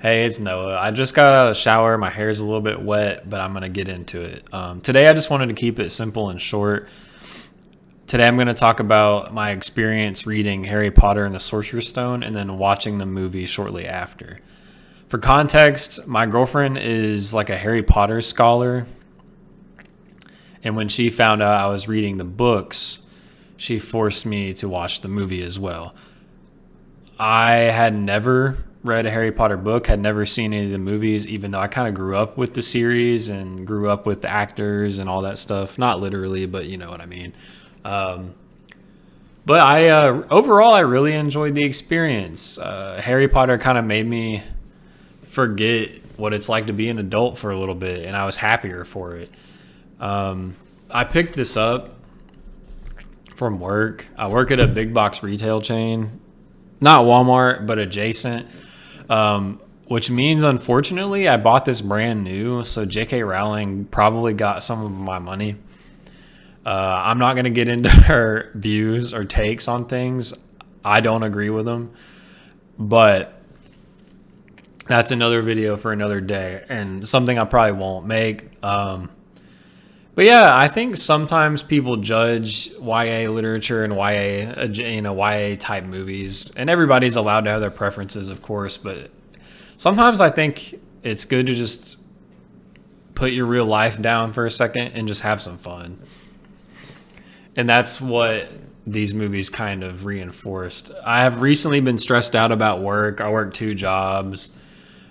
Hey, it's Noah. I just got out of the shower. My hair's a little bit wet, but I'm going to get into it. Today, I just wanted to keep it simple and short. Today, I'm going to talk about my experience reading Harry Potter and the Sorcerer's Stone and then watching the movie shortly after. For context, my girlfriend is like a Harry Potter scholar. And when she found out I was reading the books, she forced me to watch the movie as well. I had never read a Harry Potter book, had never seen any of the movies, even though I kind of grew up with the series and grew up with the actors and all that stuff. Not literally, but you know what I mean. Um, but overall, I really enjoyed the experience. Harry Potter kind of made me forget what it's like to be an adult for a little bit, and I was happier for it. I picked this up from work. I work at a big box retail chain, not Walmart, but adjacent. Which means, unfortunately, I bought this brand new. So J.K. Rowling probably got some of my money. I'm not going to get into her views or takes on things. I don't agree with them. But that's another video for another day and something I probably won't make. But yeah, I think sometimes people judge YA literature and YA type movies, and everybody's allowed to have their preferences, of course. But sometimes I think it's good to just put your real life down for a second and just have some fun. And that's what these movies kind of reinforced. I have recently been stressed out about work. I work 2 jobs.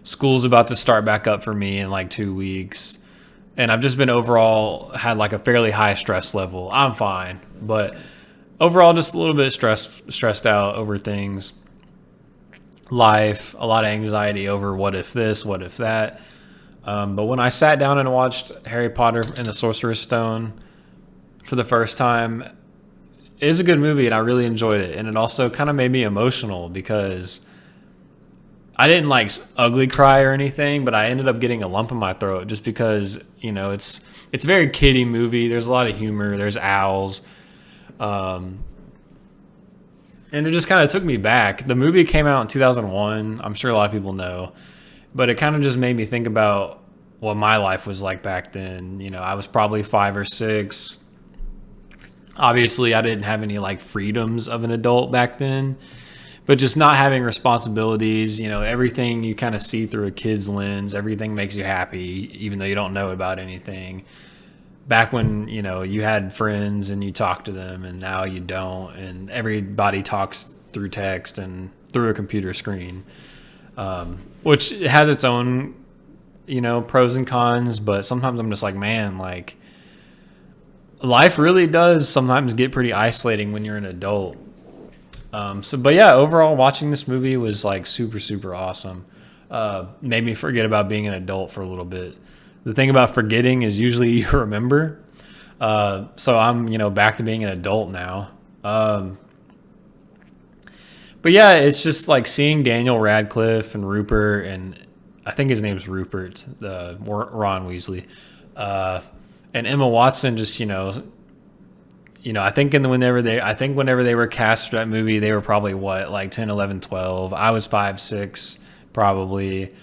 School's about to start back up for me in like 2 weeks. And I've just been overall had like a fairly high stress level. I'm fine, but overall just a little bit stressed out over things. Life, a lot of anxiety over what if this, what if that. But when I sat down and watched Harry Potter and the Sorcerer's Stone for the first time, it is a good movie and I really enjoyed it. And it also kind of made me emotional because I didn't like ugly cry or anything, but I ended up getting a lump in my throat just because, it's a very kiddie movie. There's a lot of humor. There's owls. And it just kind of took me back. The movie came out in 2001. I'm sure a lot of people know, but it kind of just made me think about what my life was like back then. I was probably 5 or 6. Obviously, I didn't have any like freedoms of an adult back then. But just not having responsibilities, everything you kind of see through a kid's lens, everything makes you happy, even though you don't know about anything. Back when, you had friends and you talked to them and now you don't. And everybody talks through text and through a computer screen, which has its own, pros and cons. But sometimes I'm just like, man, like life really does sometimes get pretty isolating when you're an adult. But yeah, overall, watching this movie was like super, super awesome. Made me forget about being an adult for a little bit. The thing about forgetting is usually you remember. So I'm, back to being an adult now. But yeah, it's just like seeing Daniel Radcliffe and Rupert, and I think his name's Rupert, the Ron Weasley, and Emma Watson. Just I think whenever they were cast for that movie, they were probably like 10, 11, 12. I was 5, 6, probably.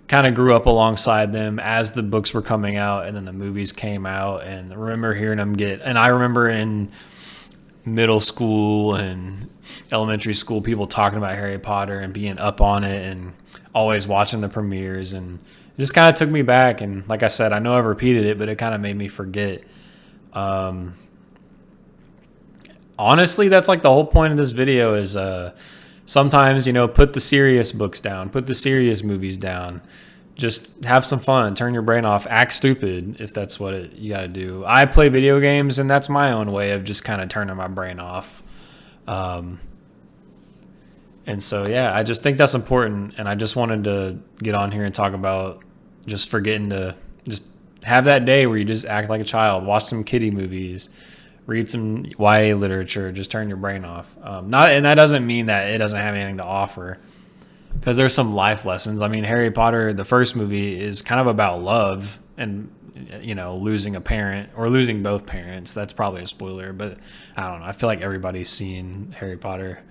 Kind of grew up alongside them as the books were coming out and then the movies came out. And I remember hearing them and I remember in middle school and elementary school, people talking about Harry Potter and being up on it and always watching the premieres. And it just kind of took me back. And like I said, I know I've repeated it, but it kind of made me forget. Honestly, that's like the whole point of this video is sometimes, put the serious books down, put the serious movies down, just have some fun, turn your brain off, act stupid if that's what you got to do. I play video games and that's my own way of just kind of turning my brain off. And so, yeah, I just think that's important. And I just wanted to get on here and talk about just forgetting to just have that day where you just act like a child, watch some kiddie movies, read some YA literature, just turn your brain off. And that doesn't mean that it doesn't have anything to offer, because there's some life lessons. I mean, Harry Potter, the first movie, is kind of about love and, losing a parent or losing both parents. That's probably a spoiler, but I don't know. I feel like everybody's seen Harry Potter.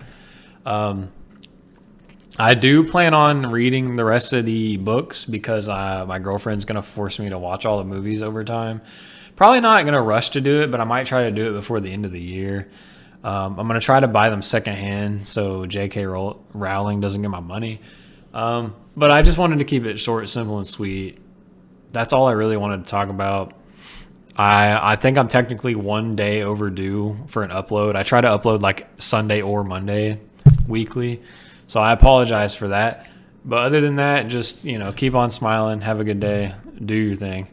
I do plan on reading the rest of the books because my girlfriend's gonna force me to watch all the movies over time. Probably not gonna rush to do it, but I might try to do it before the end of the year. I'm gonna try to buy them secondhand so J.K. Rowling doesn't get my money. But I just wanted to keep it short, simple, and sweet. That's all I really wanted to talk about. I think I'm technically 1 day overdue for an upload. I try to upload like Sunday or Monday weekly, so I apologize for that. But other than that, just keep on smiling, have a good day, do your thing.